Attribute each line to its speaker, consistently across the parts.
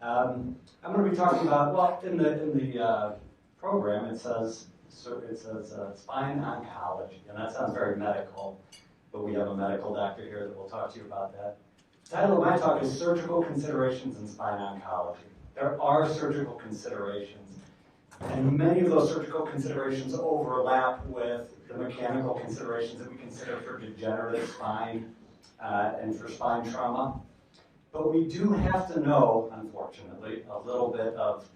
Speaker 1: I'm going to be talking about, well, in the program it says spine oncology, and that sounds very medical, but we have a medical doctor here that will talk to you about that. The title of my talk is Surgical Considerations in Spine Oncology. There are surgical considerations, and many of those surgical considerations overlap with the mechanical considerations that we consider for degenerative spine and for spine trauma. But we do have to know, unfortunately, a little bit of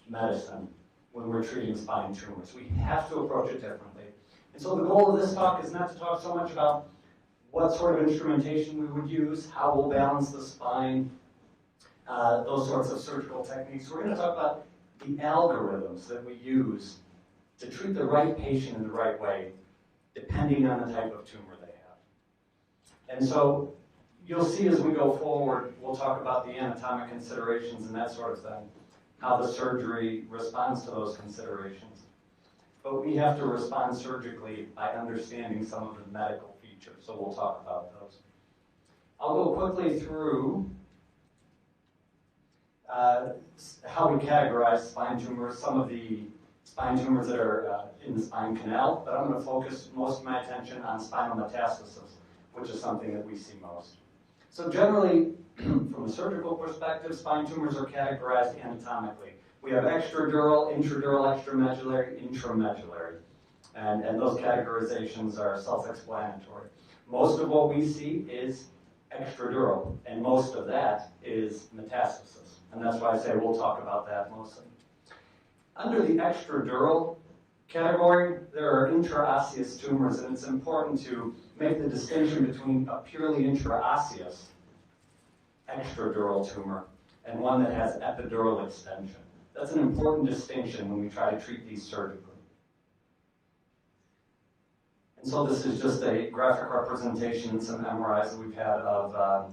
Speaker 1: medicine when we're treating spine tumors. We have to approach it differently. And so the goal of this talk is not to talk so much about what sort of instrumentation we would use, how we'll balance the spine, those sorts of surgical techniques. We're going to talk about the algorithms that we use to treat the right patient in the right way, depending on the type of tumor they have. And so you'll see as we go forward, we'll talk about the anatomic considerations and that sort of thing, how the surgery responds to those considerations. But we have to respond surgically by understanding some of the medical features, so we'll talk about those. I'll go quickly through how we categorize spine tumors, some of the spine tumors that are in the spine canal, but I'm going to focus most of my attention on spinal metastasis, which is something that we see most. So generally, from a surgical perspective, spine tumors are categorized anatomically. We have extradural, intradural, extramedullary, intramedullary. And those categorizations are self-explanatory. Most of what we see is extradural, and most of that is metastasis. And that's why I say we'll talk about that mostly. Under the extradural category, there are intraosseous tumors, and it's important to make the distinction between a purely intraosseous extradural tumor and one that has epidural extension. That's an important distinction when we try to treat these surgically. And so this is just a graphic representation and some MRIs that we've had of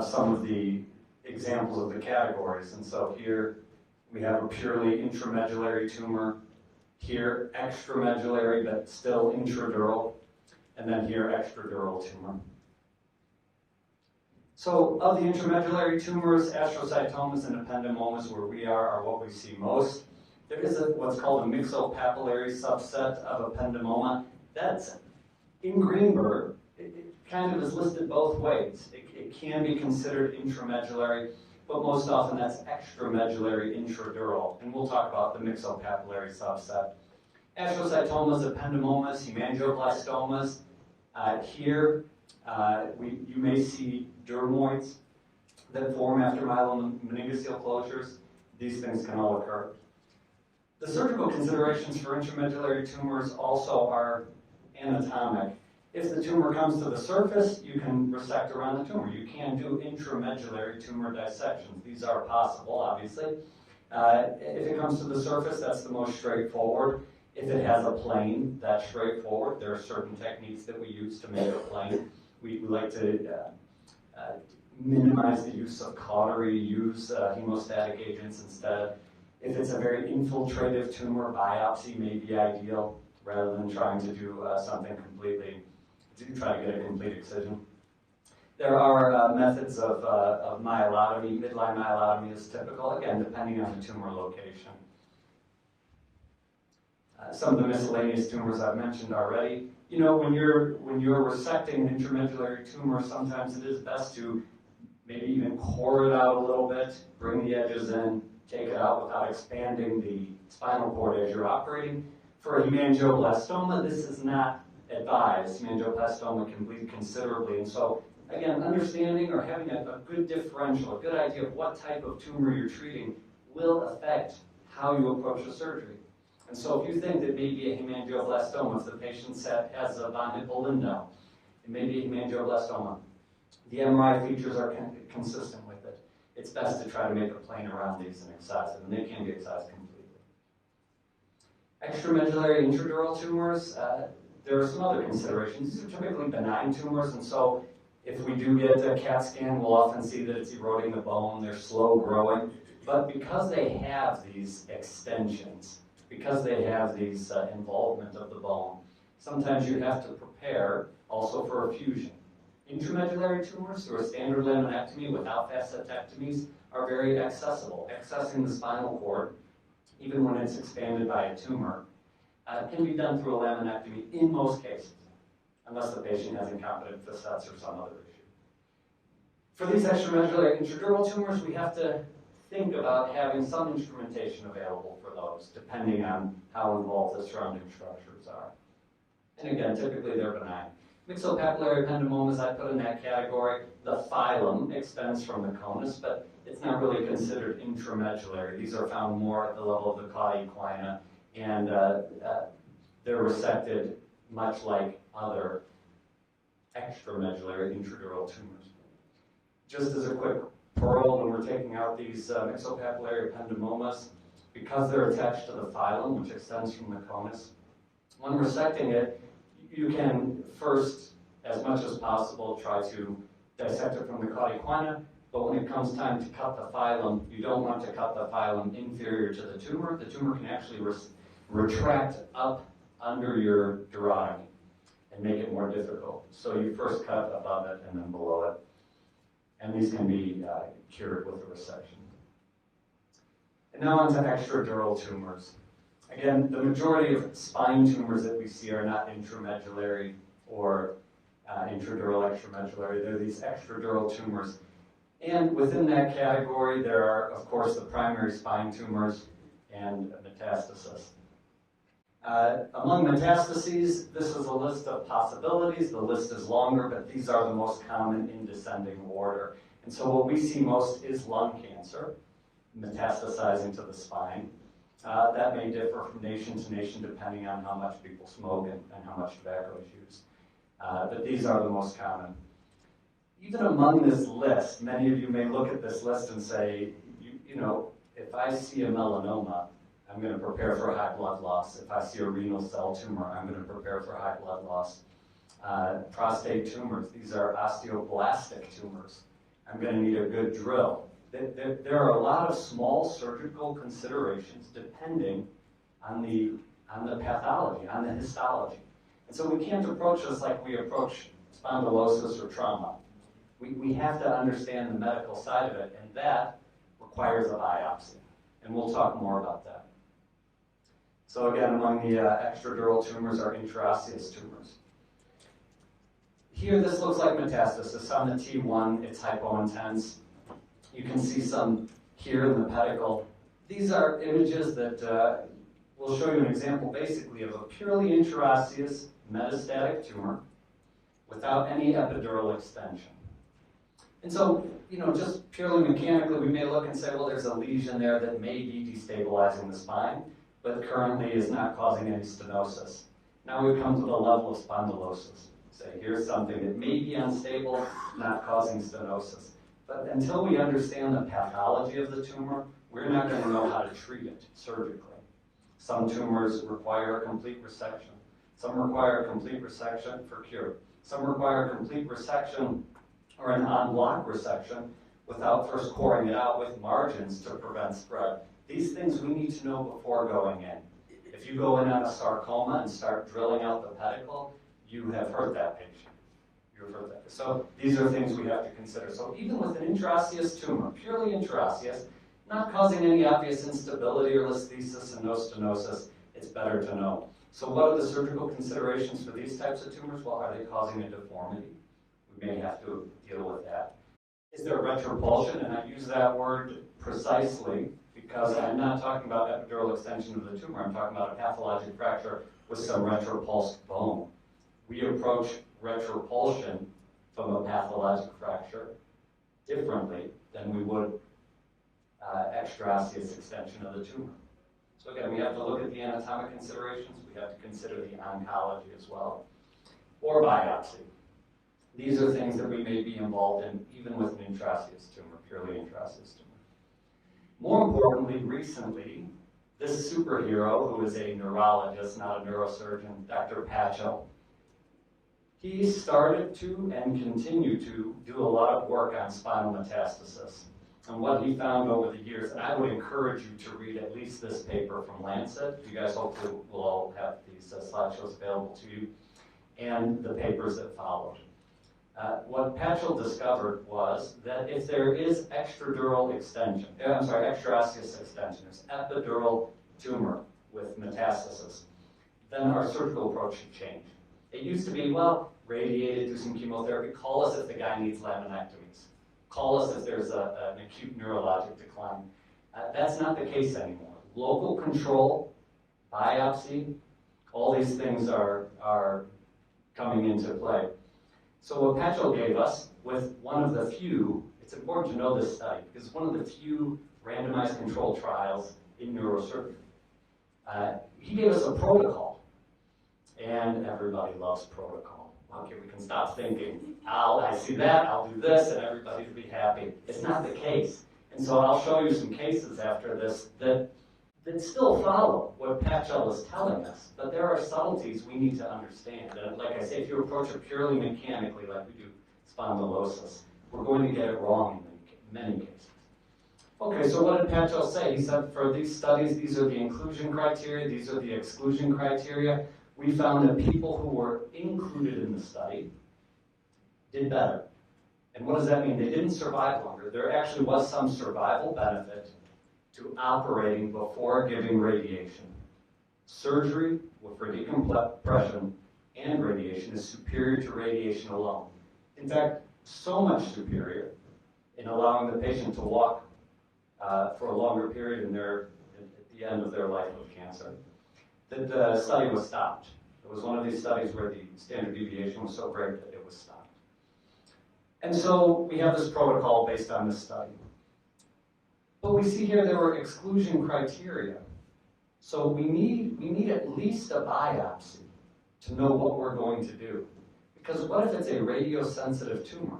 Speaker 1: some of the examples of the categories. And so here we have a purely intramedullary tumor, here extramedullary but still intradural, and then here extradural tumor. So of the intramedullary tumors, astrocytomas and ependymomas, where we are what we see most. There is what's called a myxopapillary subset of ependymoma. That's in Greenberg. It kind of is listed both ways. It can be considered intramedullary, but most often that's extramedullary intradural. And we'll talk about the myxopapillary subset. Astrocytomas, ependymomas, hemangioblastomas. Here, you may see dermoids that form after myeloma meningocele closures. These things can all occur. The surgical considerations for intramedullary tumors also are anatomic. If the tumor comes to the surface, you can resect around the tumor. You can do intramedullary tumor dissections. These are possible, obviously. If it comes to the surface, that's the most straightforward. If it has a plane, that's straightforward. There are certain techniques that we use to make a plane. We like to minimize the use of cautery, use hemostatic agents instead. If it's a very infiltrative tumor, biopsy may be ideal rather than trying to do something completely, to try to get a complete excision. There are methods of myelotomy. Midline myelotomy is typical, again, depending on the tumor location. Some of the miscellaneous tumors I've mentioned already. You know, when you're resecting an intramedullary tumor, sometimes it is best to maybe even core it out a little bit, bring the edges in, take it out without expanding the spinal cord as you're operating. For a hemangioblastoma, this is not advised. Hemangioblastoma can bleed considerably, and so again, understanding or having a good differential, a good idea of what type of tumor you're treating will affect how you approach the surgery. And so if you think that maybe a hemangioblastoma, if the patient has a von Hippel-Lindau, it may be a hemangioblastoma. The MRI features are consistent with it. It's best to try to make a plane around these and excise them, and they can be excised completely. Extramedullary intradural tumors, there are some other considerations. These are typically benign tumors, and so if we do get a CAT scan, we'll often see that it's eroding the bone, they're slow growing. But because they have these extensions, because they have these involvement of the bone, sometimes you have to prepare also for a fusion. Intramedullary tumors through a standard laminectomy without facetectomies are very accessible. Accessing the spinal cord, even when it's expanded by a tumor, can be done through a laminectomy in most cases, unless the patient has incompetent facets or some other issue. For these extramedullary intradural tumors, we have to think about having some instrumentation available for those, depending on how involved the surrounding structures are. And again, typically they're benign. Myxopapillary ependymomas, I put in that category. The phylum extends from the conus, but it's not really considered intramedullary. These are found more at the level of the cauda equina, and they're resected much like other extramedullary intradural tumors. Just as a quick pearl, when we're taking out these myxopapillary ependymomas, because they're attached to the phylum, which extends from the conus, when resecting it, you can first, as much as possible, try to dissect it from the cauda equina, but when it comes time to cut the phylum, you don't want to cut the phylum inferior to the tumor. The tumor can actually retract up under your duodenum and make it more difficult. So you first cut above it and then below it. And these can be cured with a resection. And now on to extradural tumors. Again, the majority of spine tumors that we see are not intramedullary or intradural extramedullary. They're these extradural tumors. And within that category, there are, of course, the primary spine tumors and metastasis. Among metastases, this is a list of possibilities. The list is longer, but these are the most common in descending order. And so what we see most is lung cancer, metastasizing to the spine. That may differ from nation to nation depending on how much people smoke and how much tobacco is used. But these are the most common. Even among this list, many of you may look at this list and say, you know, if I see a melanoma, I'm going to prepare for high blood loss. If I see a renal cell tumor, I'm going to prepare for high blood loss. Prostate tumors, these are osteoblastic tumors. I'm going to need a good drill. There are a lot of small surgical considerations depending on the pathology, on the histology. And so we can't approach this like we approach spondylosis or trauma. We have to understand the medical side of it, and that requires a biopsy. And we'll talk more about that. So again, among the extradural tumors are intraosseous tumors. Here, this looks like metastasis. On the T1, it's hypointense. You can see some here in the pedicle. These are images that will show you an example, basically, of a purely intraosseous metastatic tumor without any epidural extension. And so, you know, just purely mechanically, we may look and say, well, there's a lesion there that may be destabilizing the spine, but currently is not causing any stenosis. Now we come to the level of spondylosis. Say, here's something that may be unstable, not causing stenosis. But until we understand the pathology of the tumor, we're not going to know how to treat it surgically. Some tumors require a complete resection. Some require a complete resection for cure. Some require a complete resection or an en bloc resection without first coring it out with margins to prevent spread. These things we need to know before going in. If you go in on a sarcoma and start drilling out the pedicle, you have hurt that patient. You've hurt that. So these are things we have to consider. So even with an intraosseous tumor, purely intraosseous, not causing any obvious instability or listhesis and no stenosis, it's better to know. So what are the surgical considerations for these types of tumors? Well, are they causing a deformity? We may have to deal with that. Is there retropulsion? And I use that word precisely because I'm not talking about epidural extension of the tumor. I'm talking about a pathologic fracture with some retropulsed bone. We approach retropulsion from a pathologic fracture differently than we would extraosseous extension of the tumor. So again, we have to look at the anatomic considerations. We have to consider the oncology as well. Or biopsy. These are things that we may be involved in even with an intraosseous tumor, purely intraosseous tumor. More importantly, recently, this superhero, who is a neurologist, not a neurosurgeon, Dr. Patchell, he started to and continued to do a lot of work on spinal metastasis. And what he found over the years, and I would encourage you to read at least this paper from Lancet. You guys hopefully will all have these slideshows available to you, and the papers that followed. what Patchell discovered was that if there is extradural extension, extraosseous extension, there's epidural tumor with metastasis, then our surgical approach should change. It used to be, well, radiated, do some chemotherapy, call us if the guy needs laminectomies, call us if there's an acute neurologic decline. That's not the case anymore. Local control, biopsy, all these things are coming into play. So what Patchell gave us with one of the few, it's important to know this study, because it's one of the few randomized controlled trials in neurosurgery. He gave us a protocol, and everybody loves protocol. Okay, we can stop thinking, I see that, I'll do this, and everybody will be happy. It's not the case. And so I'll show you some cases after this that still follow what Patchell is telling us, but there are subtleties we need to understand. And like I say, if you approach it purely mechanically, like we do spondylosis, we're going to get it wrong in many cases. Okay, so what did Patchell say? He said for these studies, these are the inclusion criteria, these are the exclusion criteria. We found that people who were included in the study did better. And what does that mean? They didn't survive longer. There actually was some survival benefit to operating before giving radiation. Surgery with decompression and radiation is superior to radiation alone. In fact, so much superior in allowing the patient to walk for a longer period at the end of their life with cancer, that the study was stopped. It was one of these studies where the standard deviation was so great that it was stopped. And so we have this protocol based on this study. But we see here there were exclusion criteria. So we need at least a biopsy to know what we're going to do. Because what if it's a radiosensitive tumor?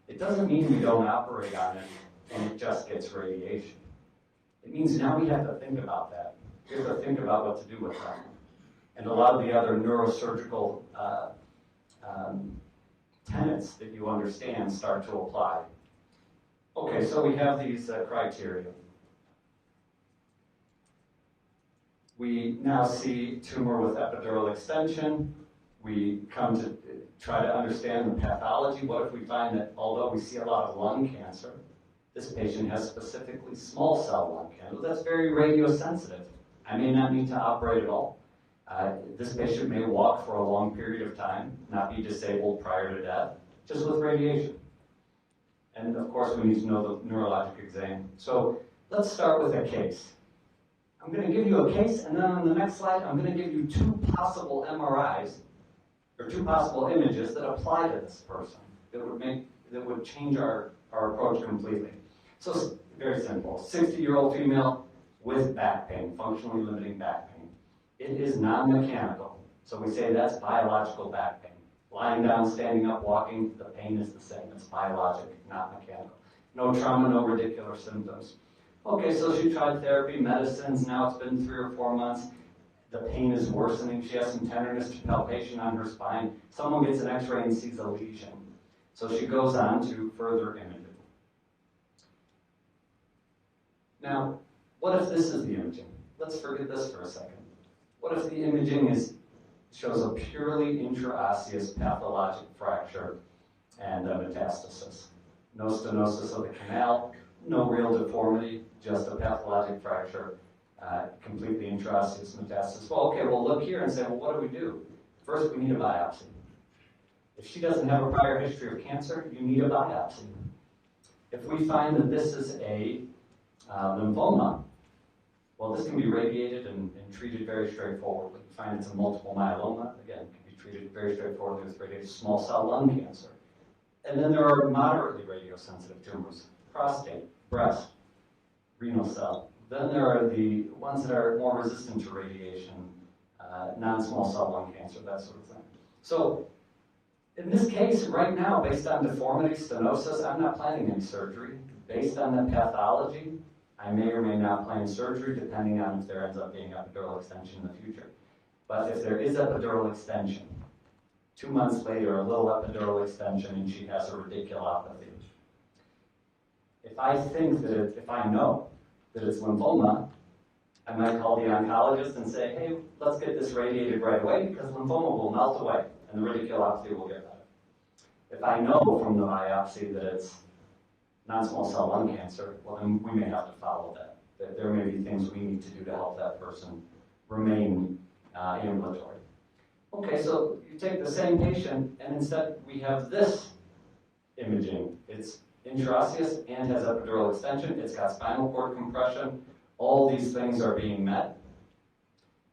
Speaker 1: It doesn't mean we don't operate on it and it just gets radiation. It means now we have to think about that. We have to think about what to do with that. And a lot of the other neurosurgical tenets that you understand start to apply. Okay, so we have these criteria. We now see tumor with epidural extension. We come to try to understand the pathology. What if we find that although we see a lot of lung cancer, this patient has specifically small cell lung cancer? That's very radiosensitive. I may not need to operate at all. This patient may walk for a long period of time, not be disabled prior to death, just with radiation. And of course, we need to know the neurologic exam. So let's start with a case. I'm going to give you a case, and then on the next slide, I'm going to give you two possible MRIs, or two possible images that apply to this person, that would change our approach completely. So very simple. 60-year-old female with back pain, functionally limiting back pain. It is non-mechanical. So we say that's biological back pain. Lying down, standing up, walking, the pain is the same. It's biologic, not mechanical. No trauma, no radicular symptoms. Okay, so she tried therapy, medicines. Now it's been 3 or 4 months. The pain is worsening. She has some tenderness to palpation on her spine. Someone gets an x-ray and sees a lesion. So she goes on to further imaging. Now, what if this is the imaging? Let's forget this for a second. What if the imaging shows a purely intraosseous pathologic fracture and a metastasis? No stenosis of the canal, no real deformity, just a pathologic fracture, completely intraosseous metastasis. Well, okay, we'll look here and say, well, what do we do? First, we need a biopsy. If she doesn't have a prior history of cancer, you need a biopsy. If we find that this is a lymphoma, well, this can be radiated and treated very straightforwardly. We find it's a multiple myeloma, again, it can be treated very straightforwardly with radiated small cell lung cancer. And then there are moderately radiosensitive tumors, prostate, breast, renal cell. Then there are the ones that are more resistant to radiation, non-small cell lung cancer, that sort of thing. So in this case, right now, based on deformity, stenosis, I'm not planning any surgery. Based on the pathology, I may or may not plan surgery, depending on if there ends up being epidural extension in the future. But if there is epidural extension, 2 months later, a little epidural extension, and she has a radiculopathy. If I know that it's lymphoma, I might call the oncologist and say, hey, let's get this radiated right away because lymphoma will melt away and the radiculopathy will get better. If I know from the biopsy that it's non-small cell lung cancer, well, then we may have to follow that. There may be things we need to do to help that person remain ambulatory. Okay, so you take the same patient, and instead we have this imaging. It's intraosseous and has epidural extension. It's got spinal cord compression. All these things are being met.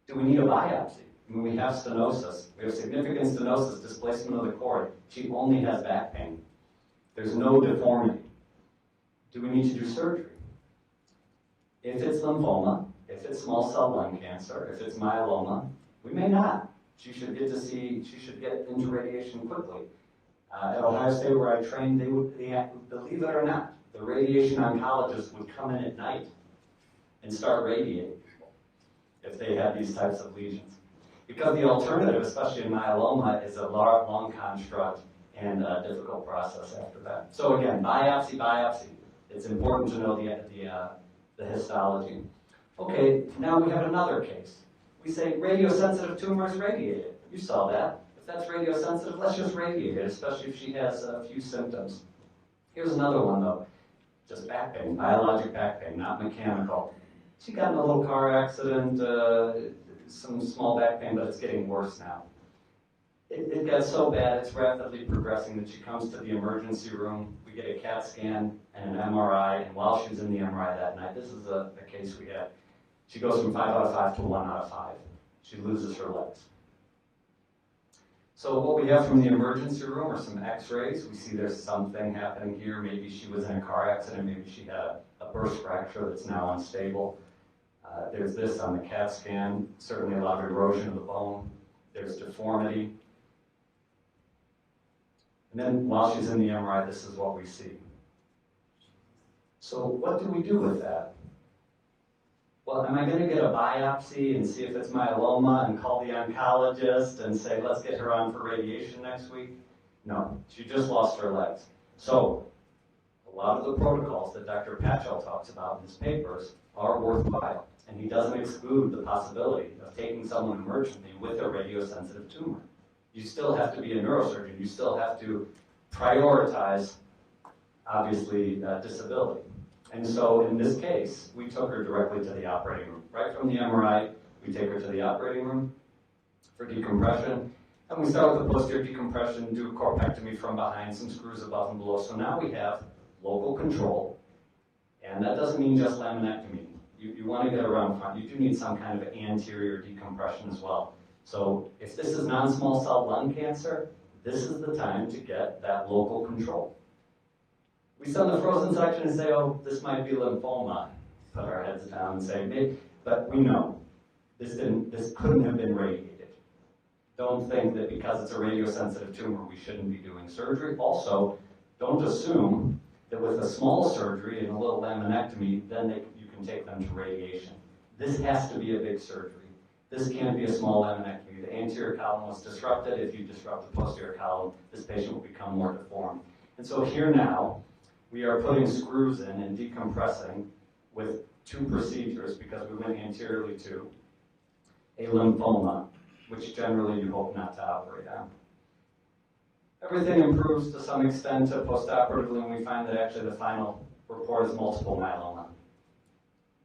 Speaker 1: Do we need a biopsy? I mean, we have stenosis. We have significant stenosis, displacement of the cord. She only has back pain. There's no deformity. Do we need to do surgery? If it's lymphoma, if it's small cell lung cancer, if it's myeloma, we may not. She should get into radiation quickly. At Ohio State, where I trained, believe it or not, the radiation oncologist would come in at night and start radiating people if they had these types of lesions. Because the alternative, especially in myeloma, is a long construct and a difficult process after that. So again, biopsy. It's important to know the histology. Okay, now we have another case. We say radiosensitive tumor is radiated. You saw that. If that's radiosensitive, let's just radiate it, especially if she has a few symptoms. Here's another one, though. Just back pain, biologic back pain, not mechanical. She got in a little car accident, some small back pain, but it's getting worse now. It got so bad, it's rapidly progressing that she comes to the emergency room. We get a CAT scan and an MRI, and while she was in the MRI that night, this is a case we had. She goes from 5 out of 5 to 1 out of 5. She loses her legs. So what we have from the emergency room are some x-rays. We see there's something happening here. Maybe she was in a car accident. Maybe she had a burst fracture that's now unstable. There's this on the CAT scan, certainly a lot of erosion of the bone. There's deformity. And then while she's in the MRI, this is what we see. So what do we do with that? Well, am I going to get a biopsy and see if it's myeloma and call the oncologist and say, let's get her on for radiation next week? No, she just lost her legs. So a lot of the protocols that Dr. Patchell talks about in his papers are worthwhile. And he doesn't exclude the possibility of taking someone emergently with a radiosensitive tumor. You still have to be a neurosurgeon. You still have to prioritize, obviously, disability. And so in this case, we took her directly to the operating room. Right from the MRI, we take her to the operating room for decompression. And we start with the posterior decompression, do a corpectomy from behind, some screws above and below. So now we have local control. And that doesn't mean just laminectomy. You want to get around front. You do need some kind of anterior decompression as well. So if this is non-small cell lung cancer, this is the time to get that local control. We send the frozen section and say, oh, this might be lymphoma. Put our heads down and say, maybe, but we know this couldn't have been radiated. Don't think that because it's a radiosensitive tumor, we shouldn't be doing surgery. Also, don't assume that with a small surgery and a little laminectomy, then you can take them to radiation. This has to be a big surgery. This can't be a small laminectomy. The anterior column was disrupted. If you disrupt the posterior column, this patient will become more deformed. And so here now, we are putting screws in and decompressing with 2 procedures because we went anteriorly to a lymphoma, which generally you hope not to operate on. Everything improves to some extent postoperatively, and we find that actually the final report is multiple myeloma.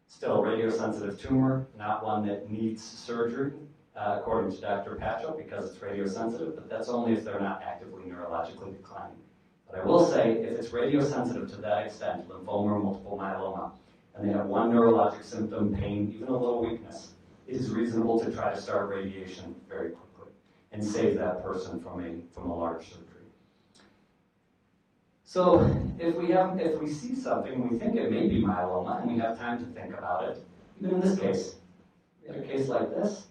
Speaker 1: Still, radiosensitive tumor, not one that needs surgery, according to Dr. Patchell, because it's radiosensitive, but that's only if they're not actively neurologically declining. But I will say, if it's radiosensitive to that extent, lymphoma or multiple myeloma, and they have one neurologic symptom, pain, even a little weakness, it is reasonable to try to start radiation very quickly and save that person from a large surgery. So if we see something, we think it may be myeloma, and we have time to think about it, even in this case, we had a case like this.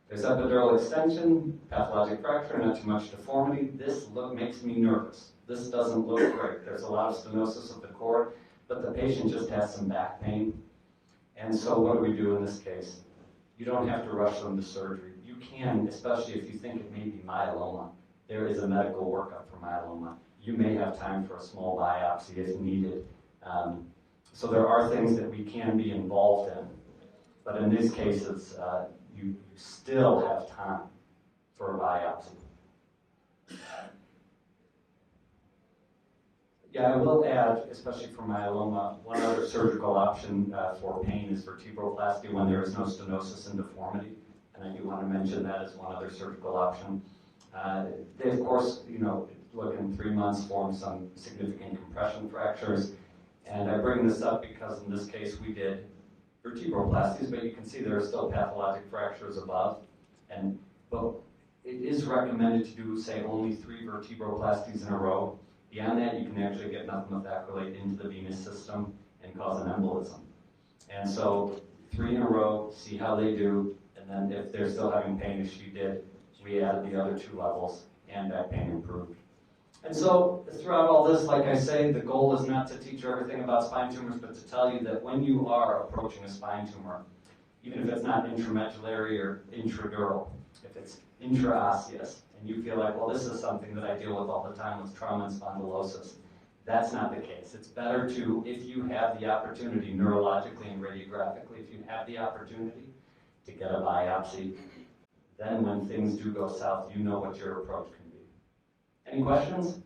Speaker 1: There's epidural extension, pathologic fracture, not too much deformity. This makes me nervous. This doesn't look great. There's a lot of stenosis of the cord, but the patient just has some back pain. And so what do we do in this case? You don't have to rush them to surgery. You can, especially if you think it may be myeloma. There is a medical workup for myeloma. You may have time for a small biopsy if needed. So there are things that we can be involved in. But in these cases, you still have time for a biopsy. Yeah, I will add, especially for myeloma, one other surgical option for pain is vertebroplasty when there is no stenosis and deformity. And I do want to mention that as one other surgical option. They, of course, look in 3 months, form some significant compression fractures. And I bring this up because in this case we did vertebroplasties, but you can see there are still pathologic fractures above. But it is recommended to do, say, only 3 vertebroplasties in a row. Beyond that, you can actually get methacrylate into the venous system and cause an embolism. And so 3 in a row, see how they do, and then if they're still having pain as she did, we added the other 2 levels, and that pain improved. And so throughout all this, like I say, the goal is not to teach you everything about spine tumors, but to tell you that when you are approaching a spine tumor, even if it's not intramedullary or intradural, if it's intraosseous, and you feel like, well, this is something that I deal with all the time with trauma and spondylosis, that's not the case. It's better to, if you have the opportunity, neurologically and radiographically, if you have the opportunity to get a biopsy, then when things do go south, you know what your approach can be. Any questions?